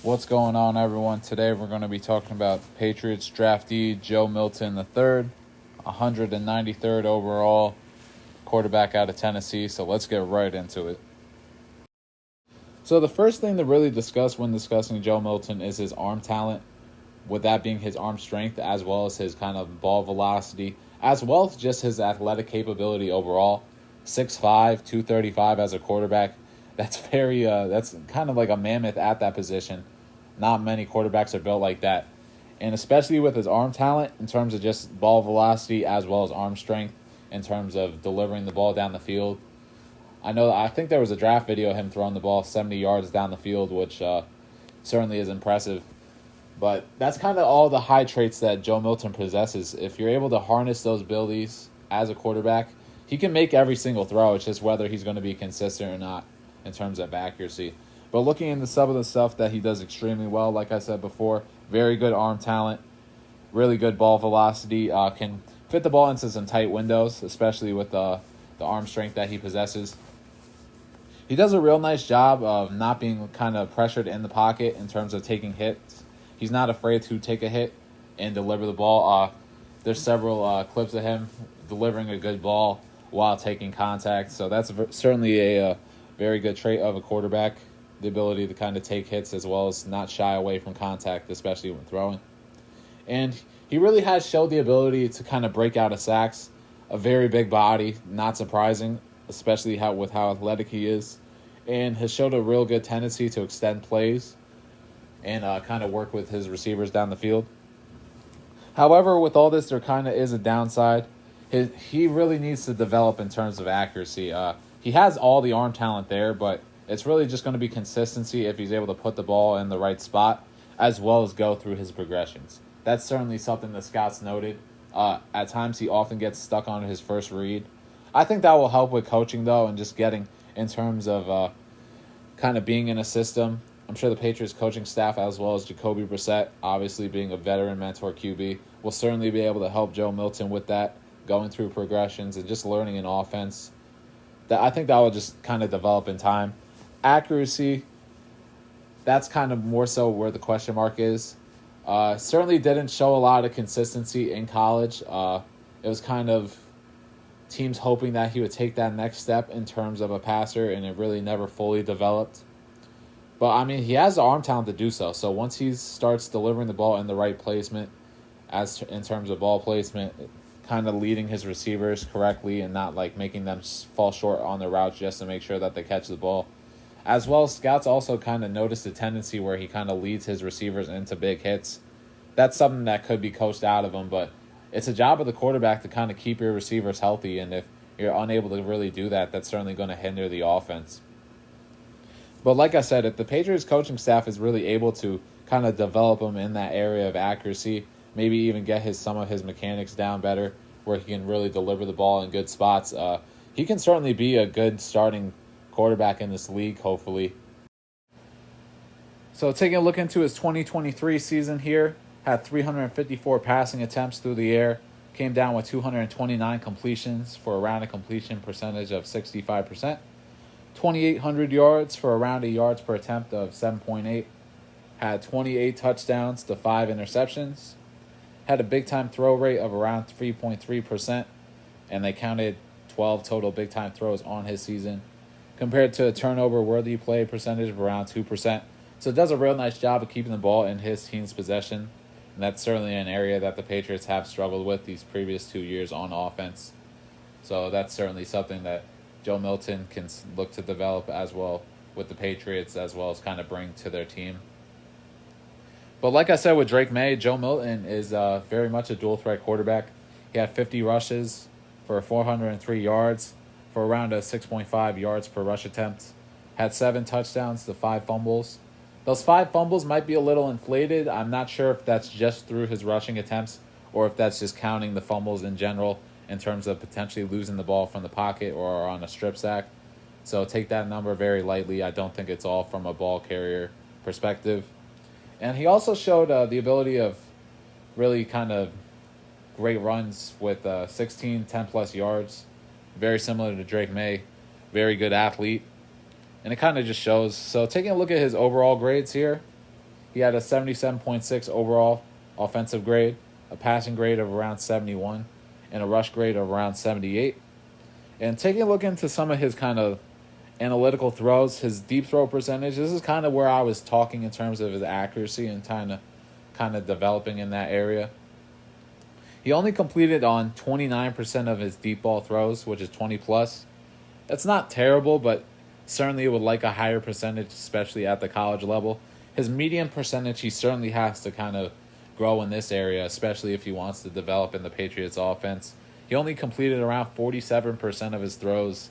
What's going on, everyone? Today we're going to be talking about Patriots draftee Joe Milton III, 193rd overall quarterback out of Tennessee. So let's get right into it. So the first thing to really discuss when discussing Joe Milton is his arm talent, with that being his arm strength as well as his kind of ball velocity, as well as just his athletic capability overall. 6'5", 235 as a quarterback. That's that's kind of like a mammoth at that position. Not many quarterbacks are built like that. And especially with his arm talent in terms of just ball velocity as well as arm strength in terms of delivering the ball down the field. I think there was a draft video of him throwing the ball 70 yards down the field, which certainly is impressive. But that's kind of all the high traits that Joe Milton possesses. If you're able to harness those abilities as a quarterback, he can make every single throw. It's just whether he's going to be consistent or not in terms of accuracy. But looking into some of the stuff that he does extremely well, like I said before, very good arm talent, really good ball velocity, can fit the ball into some tight windows, especially with the arm strength that he possesses. He does a real nice job of not being kind of pressured in the pocket in terms of taking hits. He's not afraid to take a hit and deliver the ball. There's several clips of him delivering a good ball while taking contact. So that's certainly a very good trait of a quarterback, the ability to kind of take hits as well as not shy away from contact, especially when throwing. And he really has showed the ability to kind of break out of sacks. A very big body, not surprising, especially with how athletic he is. And has showed a real good tendency to extend plays and kind of work with his receivers down the field. However, with all this, there kind of is a downside. He really needs to develop in terms of accuracy. He has all the arm talent there, but it's really just going to be consistency if he's able to put the ball in the right spot, as well as go through his progressions. That's certainly something the scouts noted. At times, he often gets stuck on his first read. I think that will help with coaching, though, and just getting in terms of kind of being in a system. I'm sure the Patriots coaching staff, as well as Jacoby Brissett, obviously being a veteran mentor QB, will certainly be able to help Joe Milton with that, going through progressions and just learning an offense. I think that will just kind of develop in time. Accuracy, that's kind of more so where the question mark is. Certainly didn't show a lot of consistency in college. It was kind of teams hoping that he would take that next step in terms of a passer, and it really never fully developed. But, I mean, he has the arm talent to do so. So once he starts delivering the ball in the right placement, in terms of ball placement, kind of leading his receivers correctly and not like making them fall short on their routes just to make sure that they catch the ball. As well, scouts also kind of noticed a tendency where he kind of leads his receivers into big hits. That's something that could be coached out of him, but it's a job of the quarterback to kind of keep your receivers healthy, and if you're unable to really do that, that's certainly going to hinder the offense. But like I said, if the Patriots coaching staff is really able to kind of develop him in that area of accuracy, maybe even get some of his mechanics down better, where he can really deliver the ball in good spots, he can certainly be a good starting quarterback in this league, hopefully. So taking a look into his 2023 season here, had 354 passing attempts through the air, came down with 229 completions for a rounded completion percentage of 65%, 2,800 yards for a rounded yards per attempt of 7.8, had 28 touchdowns to 5 interceptions, had a big-time throw rate of around 3.3%, and they counted 12 total big-time throws on his season, compared to a turnover-worthy play percentage of around 2%. So it does a real nice job of keeping the ball in his team's possession, and that's certainly an area that the Patriots have struggled with these previous 2 years on offense. So that's certainly something that Joe Milton can look to develop as well with the Patriots, as well as kind of bring to their team. But like I said with Drake May, Joe Milton is very much a dual-threat quarterback. He had 50 rushes for 403 yards for around a 6.5 yards per rush attempt. Had 7 touchdowns to 5 fumbles. Those 5 fumbles might be a little inflated. I'm not sure if that's just through his rushing attempts or if that's just counting the fumbles in general in terms of potentially losing the ball from the pocket or on a strip sack. So take that number very lightly. I don't think it's all from a ball carrier perspective. And he also showed the ability of really kind of great runs with 16, 10-plus yards. Very similar to Drake May. Very good athlete. And it kind of just shows. So taking a look at his overall grades here, He had a 77.6 overall offensive grade, a passing grade of around 71, and a rush grade of around 78. And taking a look into some of his kind of analytical throws, his deep throw percentage, this is kind of where I was talking in terms of his accuracy and kind of developing in that area. He only completed on 29% of his deep ball throws, which is 20 plus. That's not terrible, but certainly would like a higher percentage, especially at the college level. His median percentage, he certainly has to kind of grow in this area, especially if he wants to develop in the Patriots offense. He only completed around 47% of his throws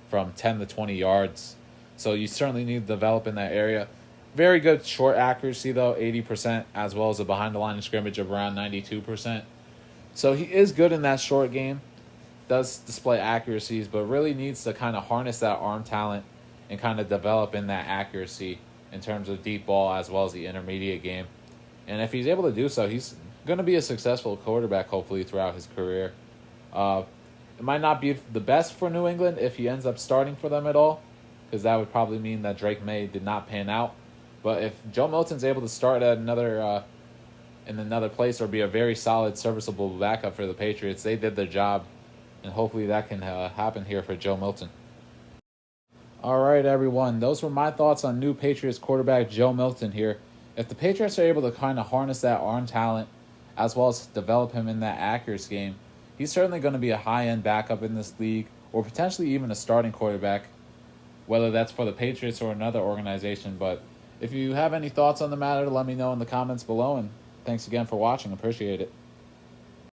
from 10 to 20 yards. So you certainly need to develop in that area. Very good short accuracy, though, 80%, as well as a behind the line of scrimmage of around 92%. So he is good in that short game, does display accuracies, but really needs to kind of harness that arm talent and kind of develop in that accuracy in terms of deep ball as well as the intermediate game. And if he's able to do so, he's going to be a successful quarterback, hopefully, throughout his career. It might not be the best for New England if he ends up starting for them at all, because that would probably mean that Drake May did not pan out. But if Joe Milton's able to start at in another place or be a very solid, serviceable backup for the Patriots, they did their job, and hopefully that can happen here for Joe Milton. All right, everyone. Those were my thoughts on new Patriots quarterback Joe Milton here. If the Patriots are able to kind of harness that arm talent as well as develop him in that accuracy game, he's certainly going to be a high-end backup in this league or potentially even a starting quarterback, whether that's for the Patriots or another organization. But if you have any thoughts on the matter, let me know in the comments below, and thanks again for watching. Appreciate it.